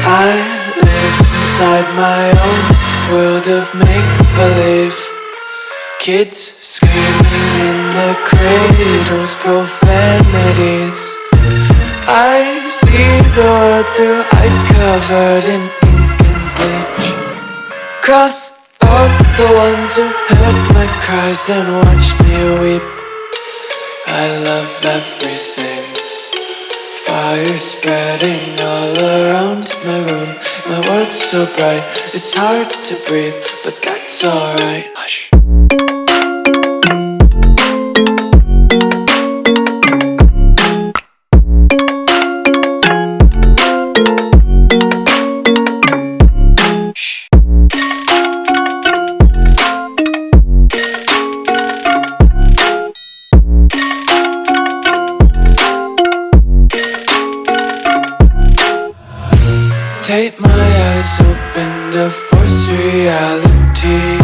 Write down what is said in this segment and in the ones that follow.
I live inside my own world of make-believe. Kids screaming in their cradles, profanities. I see the world through eyes covered in ink and bleach. Cross out the ones who heard my cries and watched me weep. I love everything. Fire spreading all around my room. My world's so bright, it's hard to breathe, but that's alright. Hush. Tape my eyes open to force reality.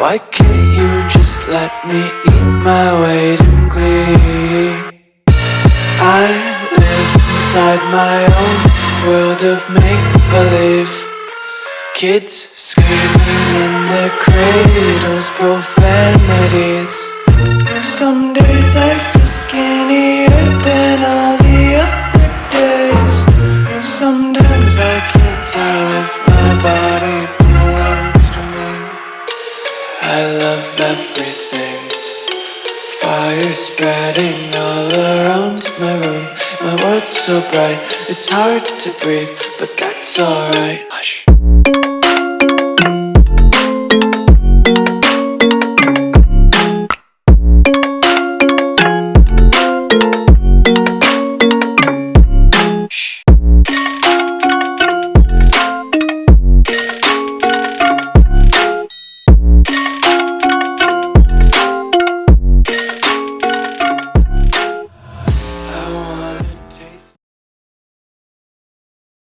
Why can't you just let me eat my weight in glee? I live inside my own world of make-believe. Kids screaming in their cradles, profanities. Some days I feel skinnier than all the other days. Sometimes I can't tell if my body belongs to me. I love everything. Fire spreading all around my room. My world's so bright, it's hard to breathe, but that's alright.